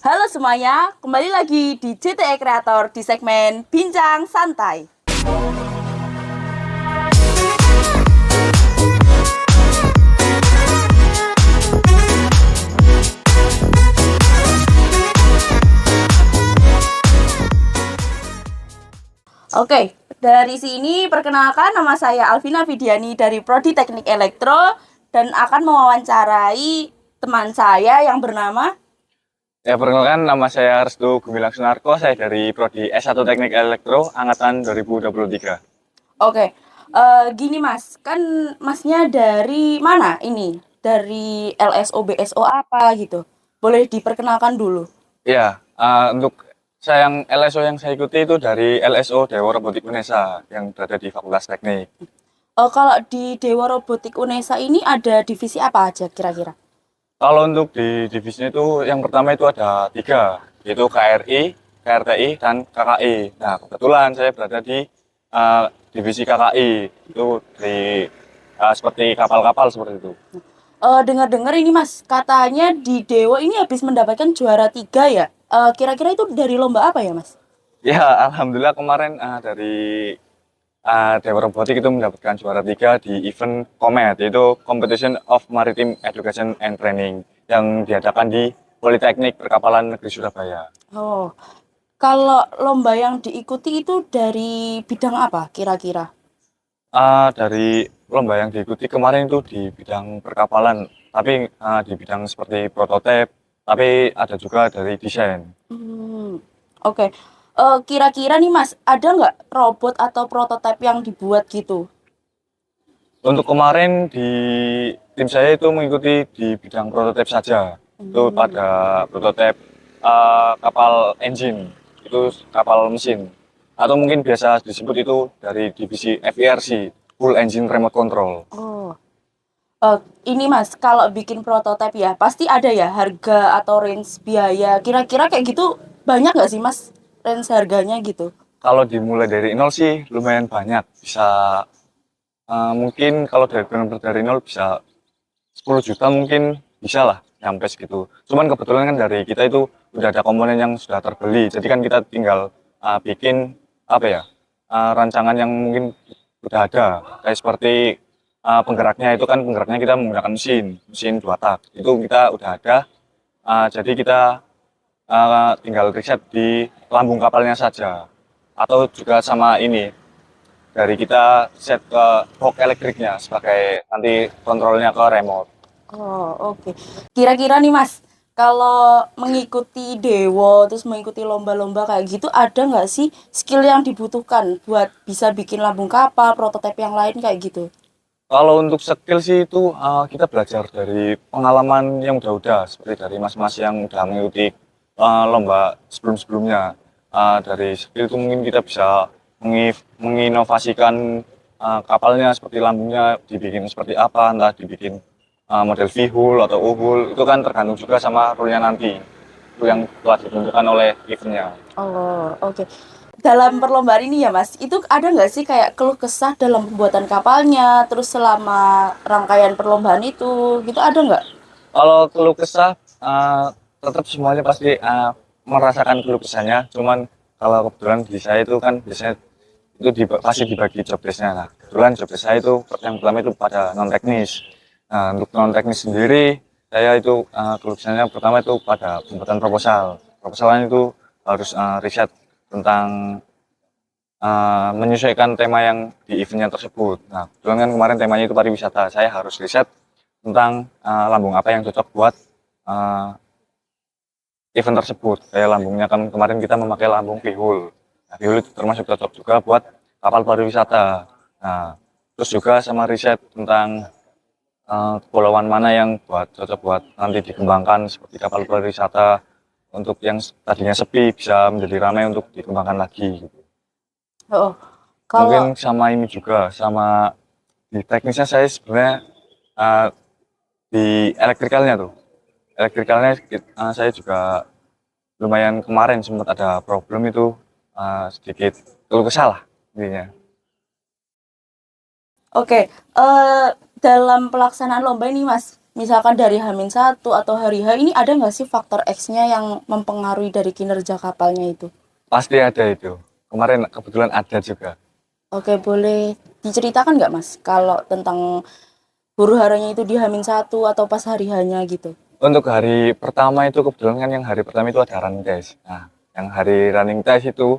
Halo semuanya, kembali lagi di JTE Kreator di segmen Bincang Santai. Oke, dari sini perkenalkan nama saya Alvina Vidiani dari Prodi Teknik Elektro dan akan mewawancarai teman saya yang bernama. Ya, perkenalkan nama saya Restu Gumilang Sunarko, saya dari Prodi S1 Teknik Elektro angkatan 2023. Oke, gini Mas, kan Masnya dari mana ini? Dari LSO BSO apa gitu? Boleh diperkenalkan dulu. Ya, untuk saya yang LSO yang saya ikuti itu dari LSO Dewa Robotik Unesa yang berada di Fakultas Teknik. Kalau di Dewa Robotik Unesa ini ada divisi apa aja kira-kira? Kalau untuk di divisinya itu yang pertama itu ada 3, yaitu KRI, KRTI, dan KKI. Nah, kebetulan saya berada di divisi KKI, itu di seperti kapal-kapal seperti itu. Dengar-dengar ini Mas, katanya di Dewa ini habis mendapatkan juara 3 ya? Kira-kira itu dari lomba apa ya Mas? Ya, alhamdulillah kemarin dari Dewa Robotik itu mendapatkan juara 3 di event COMET, yaitu Competition of Maritime Education and Training yang diadakan di Politeknik Perkapalan Negeri Surabaya. Oh, kalau lomba yang diikuti itu dari bidang apa kira-kira? Dari lomba yang diikuti kemarin itu di bidang perkapalan, tapi di bidang seperti prototipe, tapi ada juga dari desain. Oke. Kira-kira nih Mas, ada nggak robot atau prototipe yang dibuat gitu? Untuk kemarin di tim saya itu mengikuti di bidang prototipe saja. Itu pada prototipe kapal engine, itu kapal mesin. Atau mungkin biasa disebut itu dari divisi FERC, Full Engine Remote Control. Oh. Ini Mas, kalau bikin prototipe ya, pasti ada ya harga atau range biaya. Kira-kira kayak gitu banyak nggak sih Mas range harganya gitu? Kalau dimulai dari nol sih lumayan banyak. Bisa mungkin kalau dari benar dari nol bisa 10 juta mungkin bisa lah sampai segitu. Cuman kebetulan kan dari kita itu udah ada komponen yang sudah terbeli. Jadi kan kita tinggal bikin apa ya rancangan yang mungkin udah ada. Kayak seperti penggeraknya itu kan penggeraknya kita menggunakan mesin 2 tak. Itu kita udah ada. Jadi kita tinggal riset di lambung kapalnya saja. Atau juga sama ini dari kita set ke box elektriknya sebagai nanti kontrolnya ke remote. Oh, oke. Kira-kira nih Mas, kalau mengikuti Dewo, terus mengikuti lomba-lomba kayak gitu, ada nggak sih skill yang dibutuhkan buat bisa bikin lambung kapal, prototipe yang lain kayak gitu? Kalau untuk skill sih itu kita belajar dari pengalaman yang udah-udah seperti dari mas-mas yang udah mengikuti lomba sebelum-sebelumnya. Dari skill itu mungkin kita bisa menginovasikan kapalnya seperti lambungnya dibikin seperti apa, entah dibikin model V-hull atau U-hull, itu kan tergantung juga sama rule-nya nanti. Itu yang telah ditentukan oleh eventnya. Oh, oke. Dalam perlombaan ini ya Mas, itu ada nggak sih kayak keluh kesah dalam pembuatan kapalnya, terus selama rangkaian perlombaan itu, gitu ada nggak? Kalau keluh kesah, tetap semuanya pasti merasakan keluh kesahnya. Cuman kalau kebetulan di saya itu kan biasanya itu pasti dibagi job desk-nya. Nah, kebetulan job desk saya itu yang pertama itu pada non teknis. Nah, untuk non teknis sendiri, saya itu keluh kesahnya pertama itu pada pembuatan proposal. Proposalnya itu harus riset tentang menyesuaikan tema yang di eventnya tersebut. Nah, kebetulan kan kemarin temanya itu pariwisata. Saya harus riset tentang lambung apa yang cocok buat uh, event tersebut. Kayak lambungnya kan kemarin kita memakai lambung pihul. Nah, pihul itu termasuk cocok juga buat kapal pariwisata. Nah, terus juga sama riset tentang kepulauan mana yang cocok buat nanti dikembangkan seperti kapal pariwisata untuk yang tadinya sepi bisa menjadi ramai untuk dikembangkan lagi. Gitu. Oh, Mungkin kalau sama ini juga sama di teknisnya saya sebenarnya uh, di elektrikalnya tuh. Elektrikalnya saya juga lumayan kemarin sempat ada problem itu sedikit keluh kesah lah intinya. oke, dalam pelaksanaan lomba ini Mas, misalkan dari H-1 atau hari H ini ada nggak sih faktor X-nya yang mempengaruhi dari kinerja kapalnya itu? Pasti ada itu. Kemarin kebetulan ada juga. Oke, boleh diceritakan nggak Mas kalau tentang huru haranya itu di H-1 atau pas hari H-nya gitu? Untuk hari pertama itu kebetulan kan yang hari pertama itu ada running test. Nah, yang hari running test itu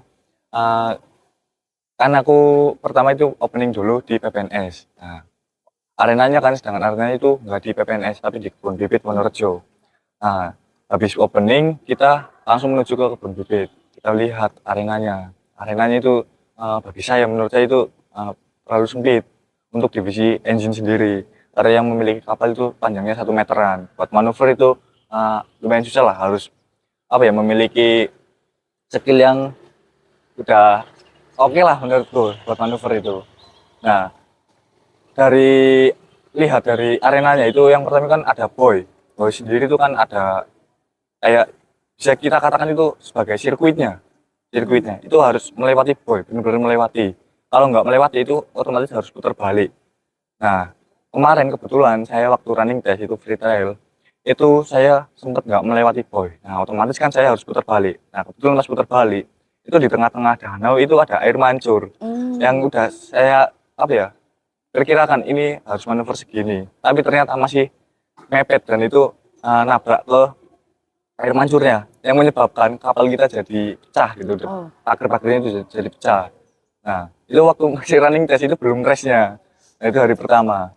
eh, kan aku pertama itu opening dulu di PPNS. Nah, arenanya kan sedangkan arenanya itu nggak di PPNS tapi di Kebun Bibit Wonorejo. Nah, habis opening kita langsung menuju ke Kebun Bibit. Kita lihat arenanya. Arenanya itu bagi saya menurut saya itu terlalu sempit untuk divisi engine sendiri. Karena yang memiliki kapal itu panjangnya 1 meteran. Buat manuver itu lumayan susah lah, harus apa ya, memiliki skill yang udah oke lah menurutku buat manuver itu. Nah, dari lihat dari arenanya itu yang pertama kan ada boy. Boy sendiri itu kan ada kayak bisa kita katakan itu sebagai sirkuitnya itu harus melewati boy, benar-benar melewati. Kalau nggak melewati itu otomatis harus putar balik. Nah, kemarin kebetulan saya waktu running test itu free trial itu saya sempat nggak melewati boy. Nah, otomatis kan saya harus putar balik. Nah, kebetulan pas putar balik itu di tengah-tengah danau itu ada air mancur yang Hmm. udah saya apa ya, perkirakan ini harus manuver segini, tapi ternyata masih mepet dan itu nabrak ke air mancurnya yang menyebabkan kapal kita jadi pecah gitu. Oh. Pagar-pagarnya itu jadi pecah. Nah, itu waktu masih running test itu belum race-nya. Nah, itu hari pertama.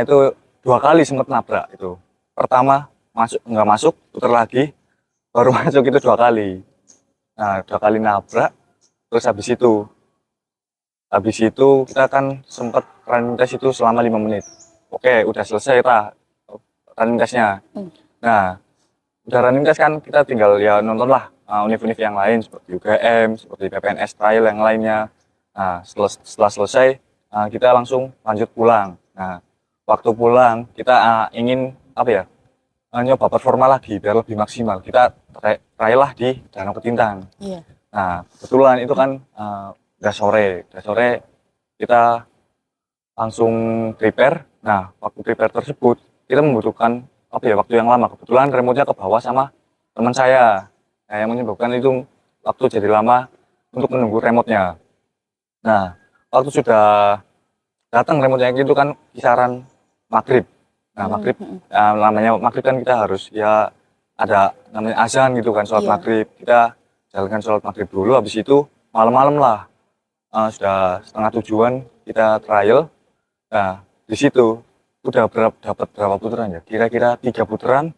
Itu 2 kali sempat nabrak itu. Pertama masuk nggak masuk, putar lagi, baru masuk itu 2 kali. Nah, 2 kali nabrak, terus habis itu kita kan sempat running test itu selama 5 menit. Oke, udah selesai running testnya. Hmm. Nah, udah running test kan kita tinggal ya nonton lah univ-univ yang lain seperti UGM, seperti PPNS trial yang lainnya. Nah, setelah selesai kita langsung lanjut pulang. Nah, waktu pulang kita ingin apa ya, nyoba performa lagi biar lebih maksimal. Kita trial lah di Danau Ketintang. Iya. Nah, kebetulan itu kan udah sore kita langsung prepare. Nah, waktu prepare tersebut kita membutuhkan apa ya, waktu yang lama. Kebetulan remote-nya ke bawah sama teman saya. Nah, yang menyebabkan itu waktu jadi lama untuk menunggu remote-nya. Nah, waktu sudah datang remote-nya itu kan kisaran maghrib. Nah, maghrib Hmm. namanya maghrib kan kita harus ya ada namanya azan gitu kan, sholat Iya. maghrib. Kita jalankan sholat maghrib dulu, habis itu malam-malam lah sudah setengah tujuan kita trial. Nah, di situ udah dapat berapa putaran ya? Kira-kira 3 putaran.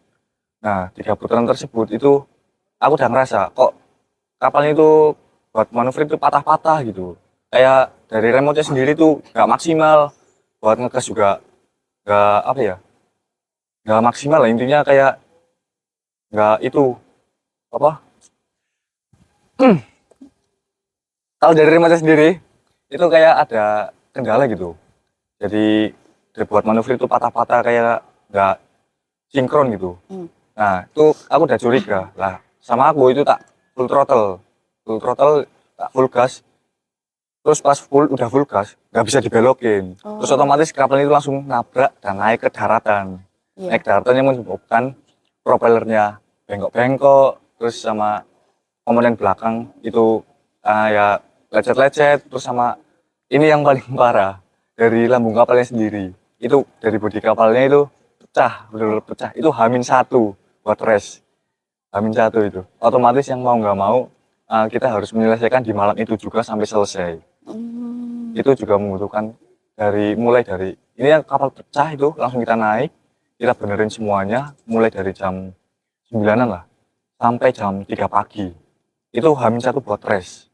Nah, 3 putaran tersebut itu aku udah ngerasa kok kapalnya itu buat manuver itu patah-patah gitu. Kayak dari remote-nya sendiri tuh nggak maksimal, buat ngegas juga nggak apa ya, nggak maksimal lah intinya, kayak nggak itu apa. Kalau dari remote-nya sendiri itu kayak ada kendala gitu. Jadi buat manuver itu patah-patah kayak nggak sinkron gitu. Hmm. Nah, itu aku udah curiga lah sama aku itu tak full throttle, tak full gas. Terus pas udah full gas nggak bisa dibelokin. Terus Oh. otomatis kapal itu langsung nabrak dan naik ke daratan. Iya. Naik daratan yang menyebabkan propellernya bengkok-bengkok, terus sama komponen belakang itu ya lecet-lecet, terus sama ini yang paling parah dari lambung kapalnya sendiri. Itu dari bodi kapalnya itu pecah, benar-benar pecah. Itu H-1 buat race. H-1 itu. Otomatis yang mau nggak mau kita harus menyelesaikan di malam itu juga sampai selesai. Hmm. Itu juga membutuhkan mulai dari ini yang kapal pecah itu langsung kita naik, kita benerin semuanya mulai dari jam 9-an lah sampai jam 3 pagi. Itu H-1 buat race.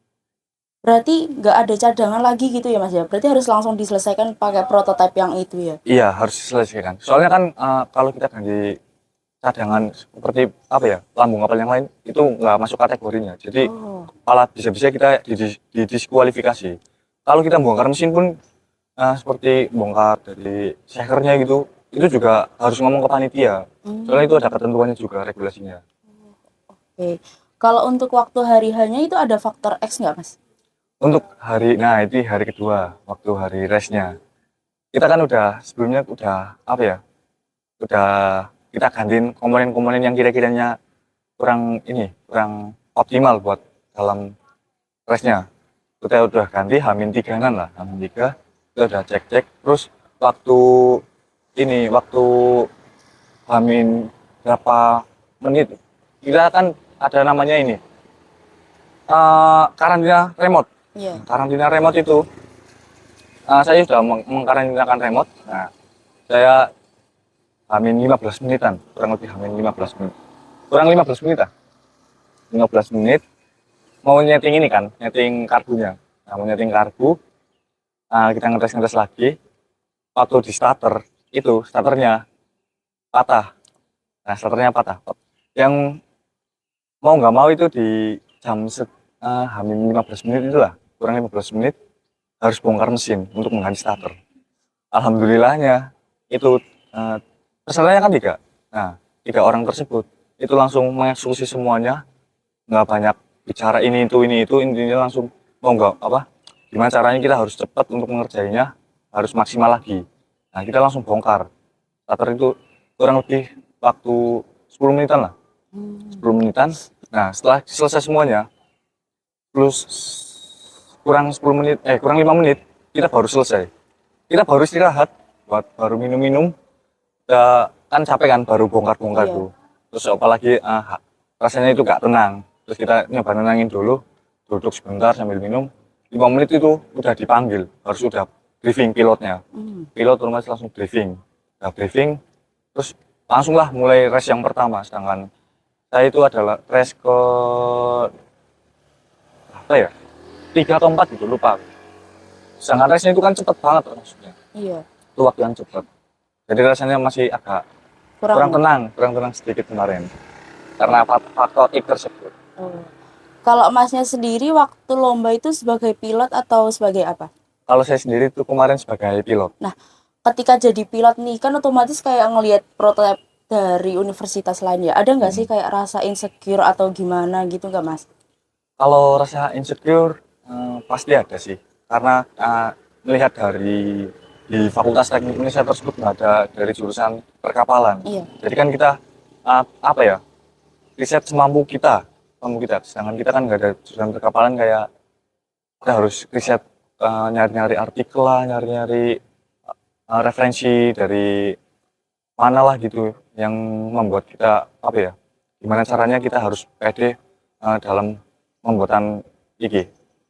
Berarti nggak ada cadangan lagi gitu ya Mas ya? Berarti harus langsung diselesaikan pakai prototipe yang itu ya? Iya, harus diselesaikan. Soalnya kan kalau kita ganti cadangan seperti apa ya, lambung kapal yang lain itu nggak masuk kategorinya. Jadi Oh. malah bisa-bisa kita didiskualifikasi. Kalau kita bongkar mesin pun seperti bongkar dari sekernya gitu, itu juga harus ngomong ke panitia. Soalnya itu Hmm. ada ketentuannya juga, regulasinya. Oke. Kalau untuk waktu hari hanya itu ada faktor X nggak Mas? Untuk nah itu hari kedua, waktu hari race-nya. Kita kan udah sebelumnya udah apa ya, udah kita gantiin komponen-komponen yang kira-kiranya kurang optimal buat dalam race-nya. Kita udah ganti H-3-an lah, H-3 kita udah cek-cek, terus waktu waktu H- berapa menit kita kan ada namanya karantina remote. Iya. Karantina remote itu saya sudah mengkarantinakan remote. Nah, saya Hamin 15 menitan, kurang lebih Hamin 15 menit. Kurang 15 menit lah. 15 menit mau nyeting ini kan, nyeting karbunya. Nah, mau nyeting karbu, kita ngetes lagi. Waktu di starter, itu starternya patah. Nah, starternya patah. Yang mau nggak mau itu di Hamin 15 menit itulah, kurang 15 menit harus bongkar mesin untuk mengganti starter. Alhamdulillahnya itu pesertanya kan 3. Nah, 3 orang tersebut itu langsung mengeksekusi semuanya, nggak banyak bicara ini itu, intinya langsung mau nggak apa gimana caranya kita harus cepat untuk mengerjainya, harus maksimal lagi. Nah, kita langsung bongkar starter itu kurang lebih waktu 10 menitan lah, 10 menitan. Nah, setelah selesai semuanya plus kurang 10 menit kurang 5 menit kita baru selesai, kita baru istirahat buat baru minum-minum. Kan capek kan baru bongkar-bongkar Iya. tuh. Terus apalagi rasanya itu gak tenang. Terus kita nyoba nenangin dulu, duduk sebentar sambil minum. 5 menit itu udah dipanggil, harus udah briefing pilotnya. Pilot otomatis langsung briefing. Udah briefing, terus langsung lah mulai race yang pertama. Sedangkan saya itu adalah race ke apa ya? 3 atau 4 gitu, lupa. Sedangkan race-nya itu kan cepet banget maksudnya. Iya. Itu waktu yang cepet. Jadi rasanya masih agak kurang tenang sedikit kemarin karena faktor itu tersebut. Oh. Kalau Masnya sendiri waktu lomba itu sebagai pilot atau sebagai apa? Kalau saya sendiri itu kemarin sebagai pilot. Nah, ketika jadi pilot nih kan otomatis kayak ngelihat prototipe dari universitas lain ya. Ada nggak sih kayak rasa insecure atau gimana gitu nggak Mas? Kalau rasa insecure pasti ada sih, karena melihat dari di Fakultas Teknik Indonesia tersebut nggak ada dari jurusan perkapalan. Iya. Jadi kan kita apa ya, riset semampu kita. Sedangkan kita kan nggak ada jurusan perkapalan, kayak kita harus riset, nyari-nyari artikel lah, nyari-nyari referensi dari mana lah gitu yang membuat kita apa ya, gimana caranya kita harus pede dalam pembuatan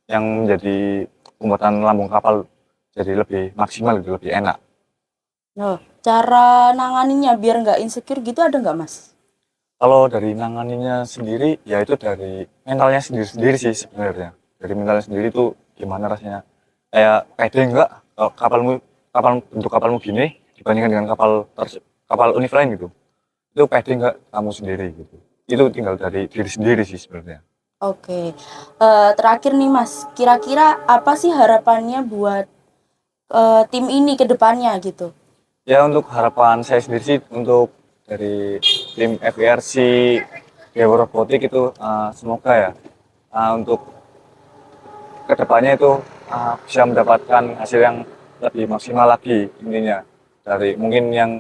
yang menjadi pembuatan lambung kapal jadi lebih maksimal, lebih enak. Nah, cara nanganinnya biar nggak insecure gitu ada nggak Mas? Kalau dari nanganinya sendiri, ya itu dari mentalnya sendiri-sendiri sih sebenarnya. Dari mentalnya sendiri tuh gimana rasanya, kayak pede enggak bentuk kapalmu gini dibandingkan dengan kapal univ lain gitu. Itu pede enggak kamu sendiri gitu. Itu tinggal dari diri sendiri sih sebenarnya. Oke. Terakhir nih Mas, kira-kira apa sih harapannya buat tim ini ke depannya gitu? Ya, untuk harapan saya sendiri sih, untuk dari tim FIRC Dewa Robotik itu semoga ya untuk kedepannya itu bisa mendapatkan hasil yang lebih maksimal lagi, intinya dari mungkin yang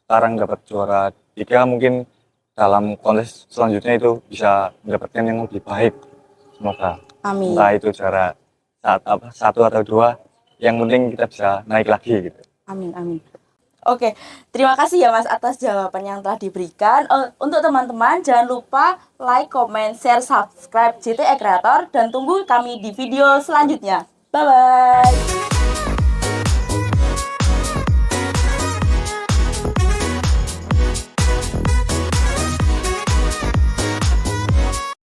sekarang dapat juara 3, mungkin dalam kontes selanjutnya itu bisa mendapatkan yang lebih baik, semoga. Amin. Entah itu juara satu atau 2, yang penting kita bisa naik lagi gitu. Amin, amin. Oke, terima kasih ya Mas atas jawaban yang telah diberikan. Untuk teman-teman jangan lupa like, comment, share, subscribe JTE Creator dan tunggu kami di video selanjutnya. Bye bye.